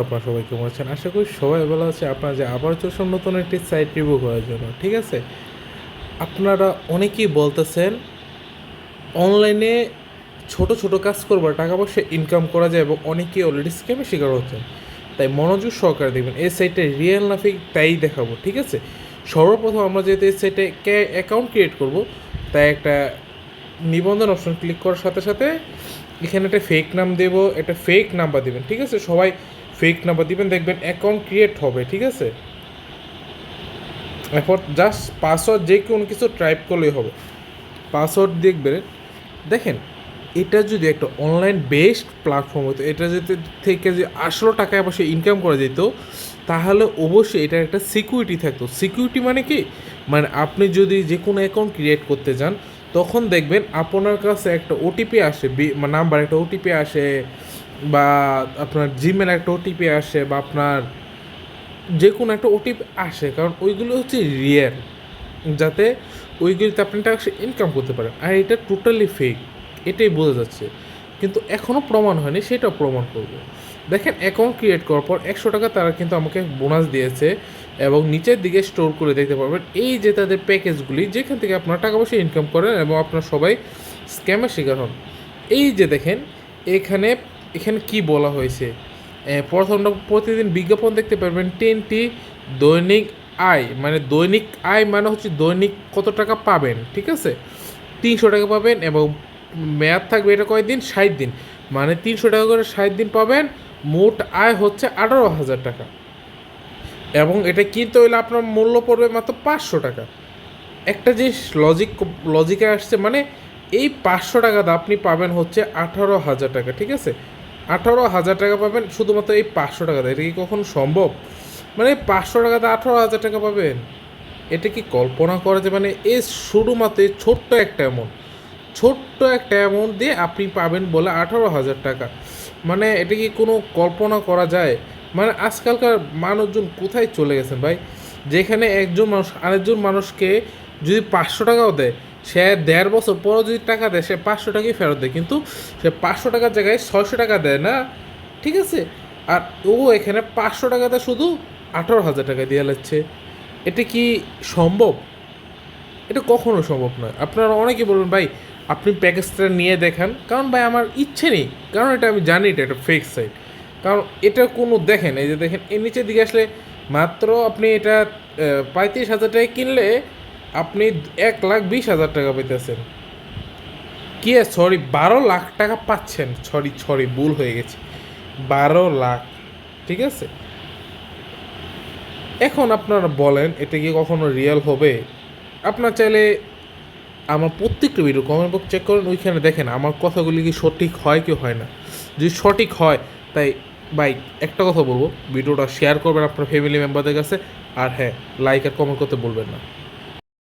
আপনারা সবাই কেমন আছেন? আশা করি সবাই ভালো আছে। আপনারা যে আবার চলছেন নতুন একটি সাইট রিভিউ করার জন্য, ঠিক আছে? আপনারা অনেকেই বলতেছেন অনলাইনে ছোট ছোট কাজ করবার টাকা পয়সা ইনকাম করা যায় এবং অনেকেই অলরেডি স্ক্যামের শিকার হচ্ছেন। তাই মনোযোগ সহকারে দেখবেন এই সাইটে রিয়েল না ফেক তাই দেখাবো, ঠিক আছে? সর্বপ্রথম আমরা যেহেতু এই সাইটে অ্যাকাউন্ট ক্রিয়েট করব, তাই একটা নিবন্ধন অপশন ক্লিক করার সাথে সাথে এখানে একটা ফেক নাম দেব, একটা ফেক নাম্বার দেবেন, ঠিক আছে? সবাই ফেক নাম্বার দিবেন, দেখবেন অ্যাকাউন্ট ক্রিয়েট হবে, ঠিক আছে? এরপর জাস্ট পাসওয়ার্ড যে কোনো কিছু টাইপ করলেই হবে। পাসওয়ার্ড দেখবেন, দেখেন এটা যদি একটা অনলাইন বেসড প্ল্যাটফর্ম হতো, এটা যদি থেকে যে আসলে টাকা পয়সা ইনকাম করা যেত, তাহলে অবশ্যই এটার একটা সিকিউরিটি থাকতো। সিকিউরিটি মানে কি, মানে আপনি যদি যে কোনো অ্যাকাউন্ট ক্রিয়েট করতে যান, তখন দেখবেন আপনার কাছে একটা ওটিপি আসে, নাম্বার একটা ওটিপি আসে, বা আপনার জিমেল একটা ওটিপি আসে, বা আপনার যে কোনো একটা ওটিপি আসে, কারণ ওইগুলো হচ্ছে রিয়েল, যাতে ওইগুলিতে আপনি টাকা ইনকাম করতে পারেন। আর এটা টোটালি ফেক, এটাই বোঝা যাচ্ছে, কিন্তু এখনও প্রমাণ হয়নি, সেটাও প্রমাণ করবো। দেখেন অ্যাকাউন্ট ক্রিয়েট করার পর 100 টাকা তারা কিন্তু আমাকে বোনাস দিয়েছে, এবং নিচের দিকে স্টোর করে দেখতে পারবেন এই যে তাদের প্যাকেজগুলি, যেখান থেকে আপনারা টাকা পয়সা ইনকাম করেন এবং আপনারা সবাই স্ক্যামের শিকার হন। এই যে দেখেন এখানে এখানে কি বলা হয়েছে, প্রথমটা প্রতিদিন বিজ্ঞাপন দেখতে পারবেন 10টি দৈনিক আয়, মানে দৈনিক আয় মানে হচ্ছে দৈনিক কত টাকা পাবেন, ঠিক আছে? 300 টাকা পাবেন, এবং মেয়াদ থাকবে এটা কয়দিন, 60 দিন, মানে 300 টাকা করে 60 দিন পাবেন। মোট আয় হচ্ছে 18,000 টাকা, এবং এটা কিনতে হইলে আপনার মূল্য পড়বে মাত্র 500 টাকা। একটা যে লজিকে আসছে, মানে এই 500 টাকাতে আপনি পাবেন হচ্ছে 18,000 টাকা, ঠিক আছে? 18,000 টাকা পাবেন শুধুমাত্র এই 500 টাকাতে। এটা কি কখনো সম্ভব? মানে 500 টাকাতে 18,000 টাকা পাবেন, এটা কি কল্পনা করা যায়? মানে এই শুধুমাত্র এই ছোট্ট একটা অ্যামাউন্ট দিয়ে আপনি পাবেন বলে 18,000 টাকা, মানে এটা কি কোনো কল্পনা করা যায়? মানে আজকালকার মানুষজন কোথায় চলে গেছেন ভাই? যেখানে একজন মানুষ আরেকজন মানুষকে যদি 500 টাকাও দেয়, সে 1.5 বছর পরও যদি টাকা দেয়, সে 500 টাকাই ফেরত দেয়, কিন্তু সে 500 টাকার জায়গায় 600 টাকা দেয় না, ঠিক আছে? আর ও এখানে 500 টাকাতে শুধু 18,000 টাকা দিয়ে লাগছে। এটা কি সম্ভব? এটা কখনো সম্ভব নয়। আপনারা অনেকে বলবেন ভাই আপনি প্যাকেজটা নিয়ে দেখান, কারণ ভাই আমার ইচ্ছে নেই, কারণ এটা আমি জানি এটা একটা ফেক সাইট। কারণ এটা কোনো, দেখেন এই যে দেখেন এর নিচের দিকে আসলে মাত্র আপনি এটা 35,000 টাকায় কিনলে আপনি 1,20,000 টাকা পেতেছেন। কি, সরি, 12 লাখ টাকা পাচ্ছেন। সরি ভুল হয়ে গেছে, 12 লাখ, ঠিক আছে? এখন আপনারা বলেন এটা কি কখনো রিয়েল হবে? আপনার চাইলে আমার প্রত্যেকটা ভিডিও কমেন্ট বক্স চেক করেন, ওইখানে দেখেন আমার কথাগুলি কি সঠিক হয় কি হয় না। যদি সঠিক হয়, তাই ভাই একটা কথা বলবো, ভিডিওটা শেয়ার করবেন আপনার ফ্যামিলি মেম্বারদের কাছে, আর হ্যাঁ, লাইক আর কমেন্ট করতে বলবেন না।